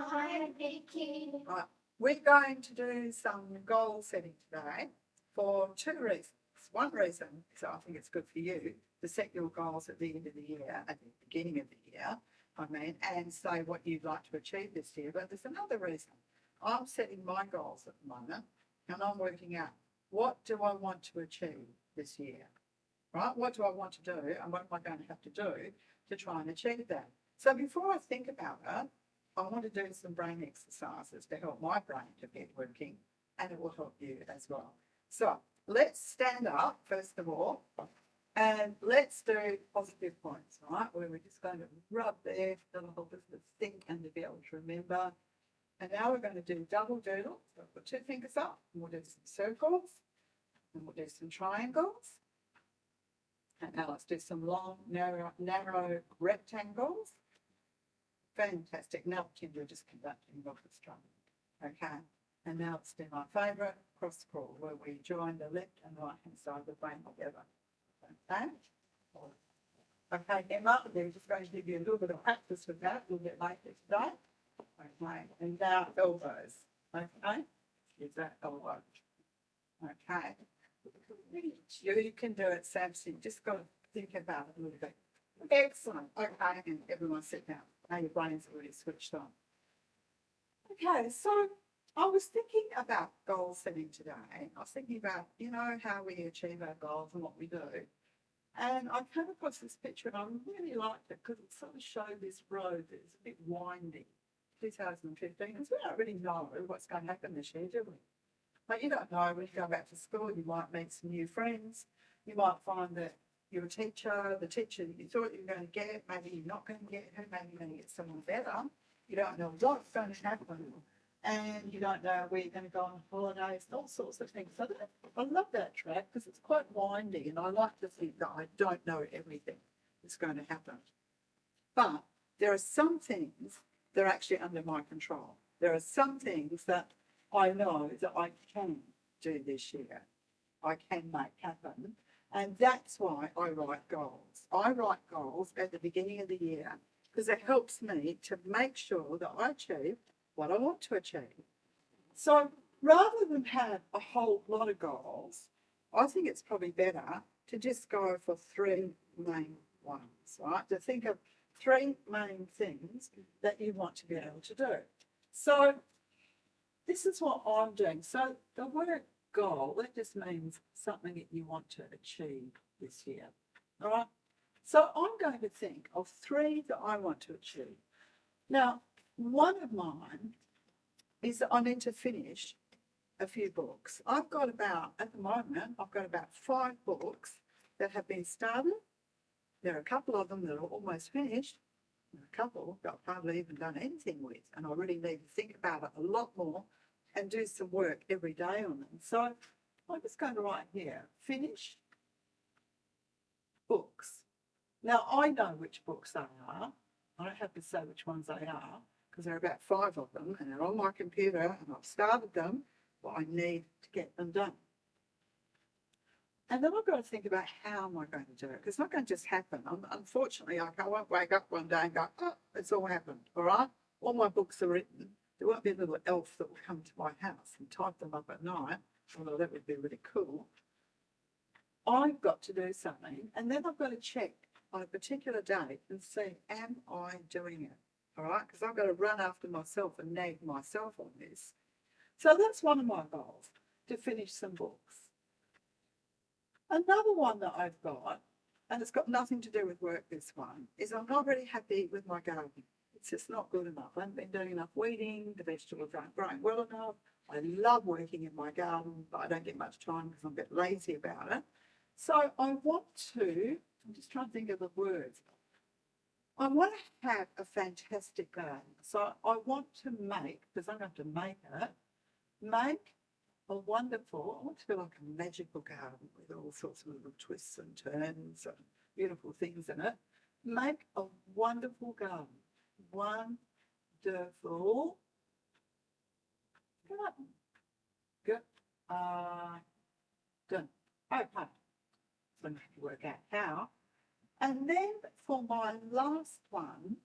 Hi, Vicky. Right. We're going to do some goal setting today for two reasons. One reason is I think it's good for you to set your goals at the end of the year, at the beginning of the year, and say what you'd like to achieve this year. But there's another reason. I'm setting my goals at the moment and I'm working out what do I want to achieve this year, right? What do I want to do and what am I going to have to do to try and achieve that? So before I think about it, I want to do some brain exercises to help my brain to get working, and it will help you as well. So let's stand up first of all, and let's do positive points, right? Where we're just going to rub there, that'll help us to think and to be able to remember. And now we're going to do double doodle. So put 2 fingers up, and we'll do some circles, and we'll do some triangles. And now let's do some long, narrow rectangles. Fantastic. Now we're just conducting orchestra. Okay. And now let's do my favourite, cross crawl, where we join the left and right hand side of the brain together. Okay. Okay, Emma, we're just going to give you a little bit of practice with that a little bit later today. Okay. And now elbows. Okay. Use that elbow. Okay. You can do it, Samson. Just got to think about it a little bit. Excellent. Okay, and everyone sit down. Now your brain's already switched on. Okay, so I was thinking about goal setting today. I was thinking about, how we achieve our goals and what we do. And I came across this picture and I really liked it because it sort of showed this road that's a bit windy. 2015, because we don't really know what's going to happen this year, do we? But you don't know when you go back to school, you might meet some new friends. You might find that your teacher, the teacher that you thought you were going to get, maybe you're not going to get her, maybe you're going to get someone better. You don't know what's going to happen. And you don't know where you're going to go on holidays, all sorts of things. So I love that track because it's quite windy and I like to think that I don't know everything that's going to happen. But there are some things that are actually under my control. There are some things that I know that I can do this year. I can make happen. And that's why I write goals. I write goals at the beginning of the year because it helps me to make sure that I achieve what I want to achieve. So rather than have a whole lot of goals, I think it's probably better to just go for 3 main ones, right? To think of 3 main things that you want to be able to do. So this is what I'm doing. So the word goal, that just means something that you want to achieve this year. All right. So I'm going to think of 3 that I want to achieve. Now, one of mine is that I need to finish a few books. At the moment, I've got about 5 books that have been started. There are a couple of them that are almost finished, and a couple that I've hardly even done anything with. And I really need to think about it a lot more and do some work every day on them. So I'm just going to write here, finish books. Now, I know which books they are. I don't have to say which ones they are because there are about 5 of them and they're on my computer and I've started them, but I need to get them done. And then I've got to think about how am I going to do it, because it's not going to just happen. Unfortunately, I won't wake up one day and go, oh, it's all happened, all right? All my books are written. There won't be a little elf that will come to my house and type them up at night, although that would be really cool. I've got to do something, and then I've got to check on a particular date and see, am I doing it? All right? Because I've got to run after myself and nag myself on this. So that's one of my goals, to finish some books. Another one that I've got, and it's got nothing to do with work, this one, is I'm not really happy with my gardening. It's just not good enough. I haven't been doing enough weeding, the vegetables aren't growing well enough. I love working in my garden, but I don't get much time because I'm a bit lazy about it. So I'm just trying to think of the words. I want to have a fantastic garden. So I want to make, because I'm going to make it, make a wonderful, I want to feel like a magical garden with all sorts of little twists and turns and beautiful things in it. Make a wonderful garden. Wonderful garden. Good. Done. Okay. So I have to work out how. And then for my last one,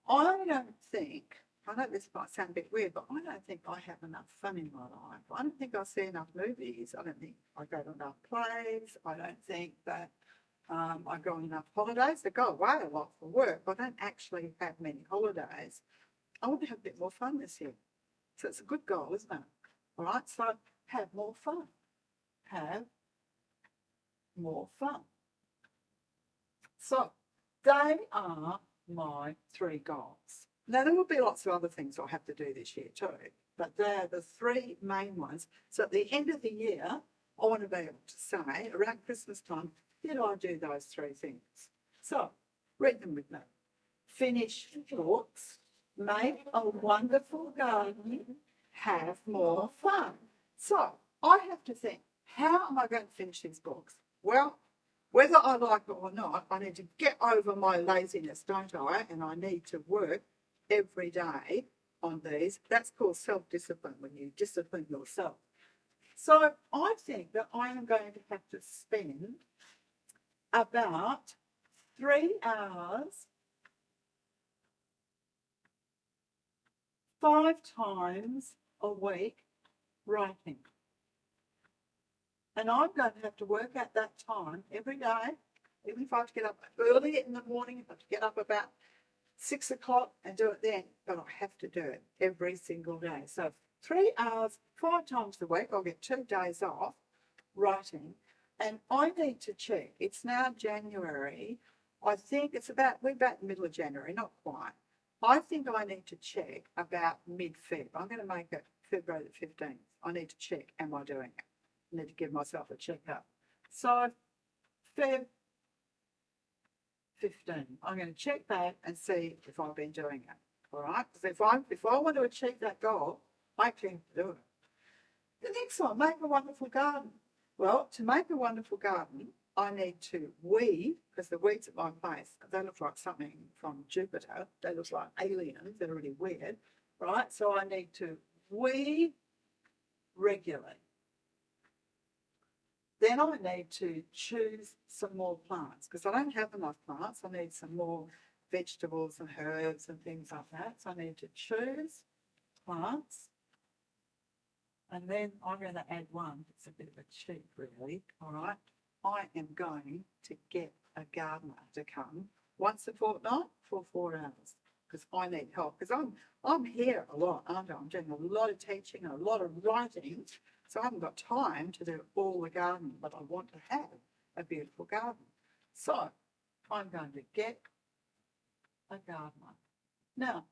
I don't think, I know this might sound a bit weird, but I don't think I have enough fun in my life. I don't think I see enough movies. I don't think I go to enough plays. I don't think that I go on enough holidays. I go away a lot for work. I don't actually have many holidays. I want to have a bit more fun this year. So it's a good goal, isn't it? All right, so have more fun. Have more fun. So they are my 3 goals. Now, there will be lots of other things I'll have to do this year too, but they're the 3 main ones. So at the end of the year, I want to be able to say, around Christmas time, did I do those 3 things? So read them with me. Finish books, make a wonderful garden, have more fun. So I have to think, how am I going to finish these books? Well, whether I like it or not, I need to get over my laziness, don't I? And I need to work every day on these. That's called self-discipline, when you discipline yourself. So I think that I am going to have to spend about 3 hours 5 times a week writing. And I'm going to have to work at that time every day, even if I have to get up early in the morning, if I have to get up about 6 o'clock and do it then, but I have to do it every single day. So 3 hours, 5 times a week, I'll get 2 days off writing. And I need to check, it's now January, I think we're about the middle of January, not quite. I think I need to check about mid-Feb. I'm going to make it February the 15th. I need to check, am I doing it? I need to give myself a check-up. So Feb 15, I'm going to check that and see if I've been doing it. All right? Because if I want to achieve that goal, I actually have to do it. The next one, make a wonderful garden. Well, to make a wonderful garden, I need to weed, because the weeds at my place, they look like something from Jupiter. They look like aliens. They're really weird, right? So I need to weed regularly. Then I need to choose some more plants, because I don't have enough plants. I need some more vegetables and herbs and things like that. So I need to choose plants. And then I'm going to add one. It's a bit of a cheat, really. All right. I am going to get a gardener to come once a fortnight for 4 hours, because I need help. Because I'm here a lot, aren't I? I'm doing a lot of teaching and a lot of writing. So I haven't got time to do all the gardening, but I want to have a beautiful garden. So I'm going to get a gardener. Now,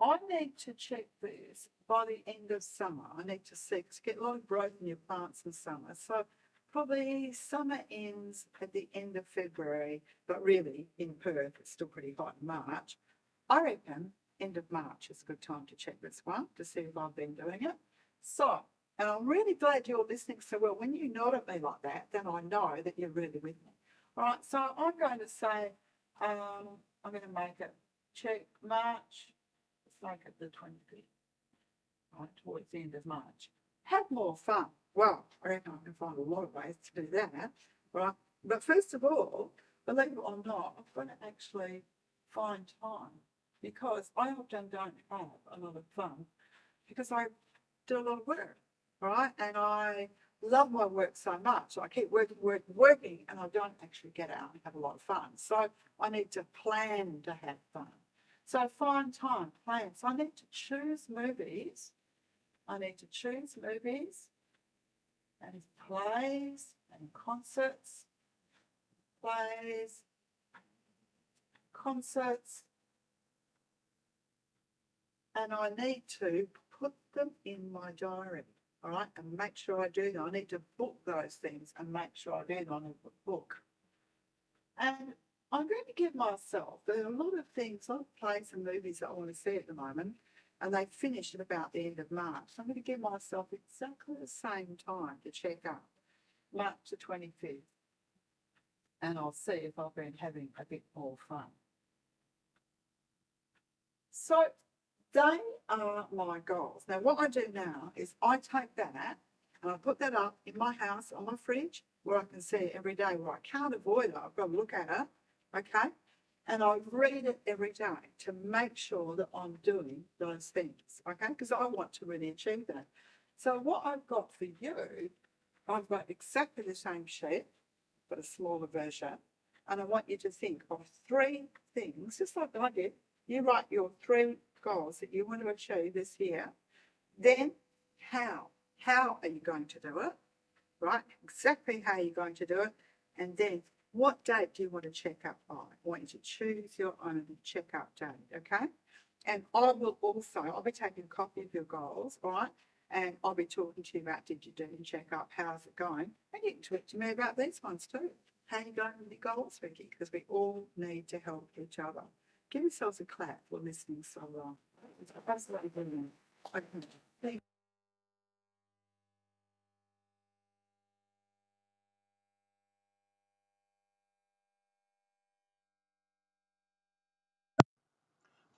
I need to check this by the end of summer. I need to see, because you get a lot of growth in your plants in summer. So probably summer ends at the end of February, but really in Perth, it's still pretty hot in March. I reckon end of March is a good time to check this one to see if I've been doing it. So, and I'm really glad you're listening so well. When you nod at me like that, then I know that you're really with me. All right, so I'm going to say, I'm going to make it check March. Let's make it the 20th, right, towards the end of March. Have more fun. Well, I reckon I can find a lot of ways to do that, right? But first of all, believe it or not, I've got to actually find time, because I often don't have a lot of fun because I do a lot of work, right? And I love my work so much. I keep working, and I don't actually get out and have a lot of fun. So I need to plan to have fun. So find time, plan. So I need to choose movies. And plays and concerts, and I need to put them in my diary, all right, and make sure I do them. I need to book those things and make sure I do them on a book. And I'm going to give myself, there are a lot of things, a lot of plays and movies that I want to see at the moment, and they finish at about the end of March. So I'm going to give myself exactly the same time to check up, March the 25th, and I'll see if I've been having a bit more fun. So they are my goals. Now, what I do now is I take that and I put that up in my house on my fridge where I can see it every day, where I can't avoid it. I've got to look at it, okay? and I read it every day to make sure that I'm doing those things, okay? Because I want to really achieve that. So what I've got for you, I've got exactly the same sheet, but a smaller version, and I want you to think of 3 things, just like I did. You write your 3 goals that you want to achieve this year. Then how? How are you going to do it? Right? Exactly how you're going to do it. And then what date do you want to check up by? I want you to choose your own check-up date, okay? And I'll be taking a copy of your goals, all right? And I'll be talking to you about, did you do your check-up? How's it going? And you can talk to me about these ones too. How are you going with your goals, Vicky? Because we all need to help each other. Give yourselves a clap for listening so long. It's absolutely brilliant. Okay.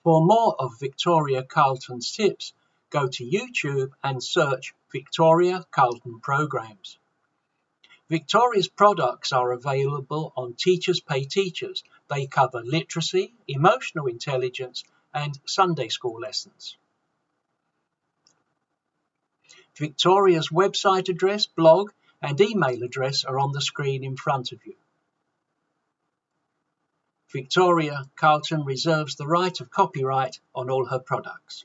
For more of Victoria Carlton's tips, go to YouTube and search Victoria Carlton Programs. Victoria's products are available on Teachers Pay Teachers. They cover literacy, emotional intelligence, and Sunday school lessons. Victoria's website address, blog, and email address are on the screen in front of you. Victoria Carlton reserves the right of copyright on all her products.